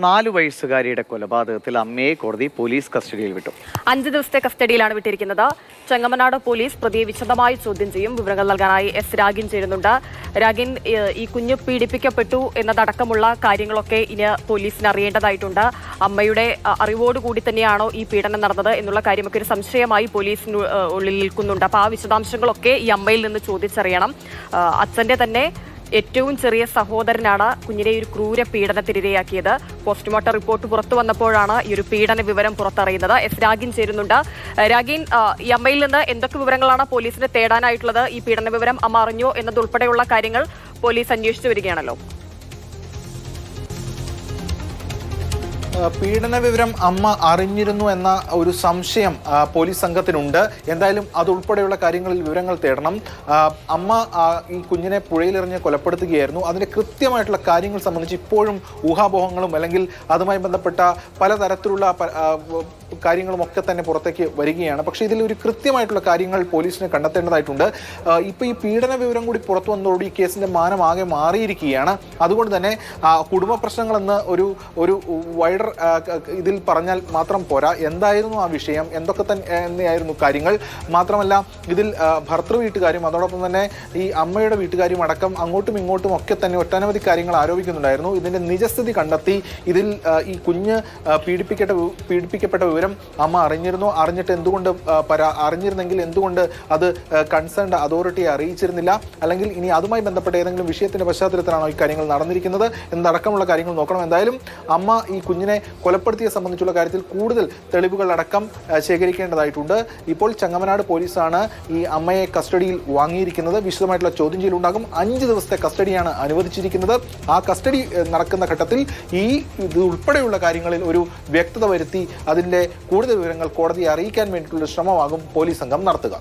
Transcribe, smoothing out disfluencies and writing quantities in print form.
4 വയസ്സുകാരിയുടെ കൊലപാതകത്തിൽ അമ്മയെ കോടതി പോലീസ് കസ്റ്റഡിയിൽ വിട്ടു. 5 ദിവസത്തെ കസ്റ്റഡിയിലാണ് വിട്ടിരിക്കുന്നത്. ചെങ്ങമനാട് പോലീസ് പ്രതിയെ വിശദമായി ചോദ്യം ചെയ്യും. വിവരങ്ങൾ നൽകാനായി എസ് രാഗിൻ ചേരുന്നുണ്ട്. രാഗിൻ, ഈ കുഞ്ഞ് പീഡിപ്പിക്കപ്പെട്ടു എന്നതടക്കമുള്ള കാര്യങ്ങളൊക്കെ ഇനി പോലീസിന് അറിയേണ്ടതായിട്ടുണ്ട്. അമ്മയുടെ അറിവോടുകൂടി തന്നെയാണോ ഈ പീഡനം നടന്നത് എന്നുള്ള കാര്യമൊക്കെ ഒരു സംശയമായി പോലീസിന് ഉള്ളിൽ നിൽക്കുന്നുണ്ട്. അപ്പോൾ ആ വിശദാംശങ്ങളൊക്കെ ഈ അമ്മയിൽ നിന്ന് ചോദിച്ചറിയണം. അച്ഛന്റെ തന്നെ ഏറ്റവും ചെറിയ സഹോദരനാണ് കുഞ്ഞിനെ ഒരു ക്രൂര പീഡനത്തിനിരയാക്കിയത്. പോസ്റ്റ്മോർട്ടം റിപ്പോർട്ട് പുറത്തു വന്നപ്പോഴാണ് ഈ ഒരു പീഡന വിവരം പുറത്തറിയുന്നത്. എസ് രാഗിൻ ചേരുന്നുണ്ട്. രാഗിൻ, ഈ അമ്മയിൽ നിന്ന് എന്തൊക്കെ വിവരങ്ങളാണ് പോലീസിന് തേടാനായിട്ടുള്ളത്? ഈ പീഡന വിവരം അമ്മ അറിഞ്ഞോ എന്നതുൾപ്പെടെയുള്ള കാര്യങ്ങൾ പോലീസ് അന്വേഷിച്ചു വരികയാണല്ലോ. പീഡന വിവരം അമ്മ അറിഞ്ഞിരുന്നു എന്ന ഒരു സംശയം പോലീസ് സംഘത്തിനുണ്ട്. എന്തായാലും അതുൾപ്പെടെയുള്ള കാര്യങ്ങളിൽ വിവരങ്ങൾ തേടണം. അമ്മ ഈ കുഞ്ഞിനെ പുഴയിലെറിഞ്ഞ് കൊലപ്പെടുത്തുകയായിരുന്നു. അതിൻ്റെ കൃത്യമായിട്ടുള്ള കാര്യങ്ങൾ സംബന്ധിച്ച് ഇപ്പോഴും ഊഹാപോഹങ്ങളും അല്ലെങ്കിൽ അതുമായി ബന്ധപ്പെട്ട പലതരത്തിലുള്ള കാര്യങ്ങളും ഒക്കെ തന്നെ പുറത്തേക്ക് വരികയാണ്. പക്ഷേ ഇതിൽ ഒരു കൃത്യമായിട്ടുള്ള കാര്യങ്ങൾ പോലീസിന് കണ്ടെത്തേണ്ടതായിട്ടുണ്ട്. ഇപ്പോൾ ഈ പീഡന വിവരം കൂടി പുറത്തു വന്നതോടെ ഈ കേസിൻ്റെ മാനമാകെ മാറിയിരിക്കുകയാണ്. അതുകൊണ്ട് തന്നെ കുടുംബ പ്രശ്നങ്ങളെന്ന് ഒരു വൈഡർ ഇതിൽ പറഞ്ഞാൽ മാത്രം പോരാ. എന്തായിരുന്നു ആ വിഷയം, എന്തൊക്കെ തന്നെയായിരുന്നു കാര്യങ്ങൾ, മാത്രമല്ല ഇതിൽ ഭർത്തൃ വീട്ടുകാരും അതോടൊപ്പം തന്നെ ഈ അമ്മയുടെ വീട്ടുകാരും അടക്കം അങ്ങോട്ടും ഇങ്ങോട്ടും ഒക്കെ തന്നെ ഒട്ടനവധി കാര്യങ്ങൾ ആരോപിക്കുന്നുണ്ടായിരുന്നു. ഇതിൻ്റെ നിജസ്ഥിതി കണ്ടെത്തി ഇതിൽ ഈ കുഞ്ഞ് പീഡിപ്പിക്കപ്പെട്ട വിവരം അമ്മ അറിഞ്ഞിരുന്നു. അറിഞ്ഞിട്ട് എന്തുകൊണ്ട് അറിഞ്ഞിരുന്നെങ്കിൽ എന്തുകൊണ്ട് അത് കൺസേൺഡ് അതോറിറ്റിയെ അറിയിച്ചിരുന്നില്ല? അല്ലെങ്കിൽ ഇനി അതുമായി ബന്ധപ്പെട്ട ഏതെങ്കിലും വിഷയത്തിന്റെ പശ്ചാത്തലത്തിലാണോ ഈ കാര്യങ്ങൾ നടന്നിരിക്കുന്നത് എന്നടക്കമുള്ള കാര്യങ്ങൾ നോക്കണം. എന്തായാലും അമ്മ ഈ കുഞ്ഞിനെ കൊലപ്പെടുത്തിയെ സംബന്ധിച്ചുള്ള കാര്യത്തിൽ കൂടുതൽ തെളിവുകൾ അടക്കം ശേഖരിക്കേണ്ടതായിട്ടുണ്ട്. ഇപ്പോൾ ചെങ്ങമനാട് പോലീസാണ് ഈ അമ്മയെ കസ്റ്റഡിയിൽ വാങ്ങിയിരിക്കുന്നത്. വിശദമായിട്ടുള്ള ചോദ്യം ചെയ്യലുണ്ടാകും. 5 ദിവസത്തെ കസ്റ്റഡിയാണ് അനുവദിച്ചിരിക്കുന്നത്. ആ കസ്റ്റഡി നടക്കുന്ന ഘട്ടത്തിൽ ഇത് ഉൾപ്പെടെയുള്ള കാര്യങ്ങളിൽ ഒരു വ്യക്തത വരുത്തി അതിൻ്റെ കൂടുതൽ വിവരങ്ങൾ കോടതിയെ അറിയിക്കാൻ വേണ്ടിയിട്ടുള്ള ശ്രമമാകും പോലീസ് സംഘം നടത്തുക.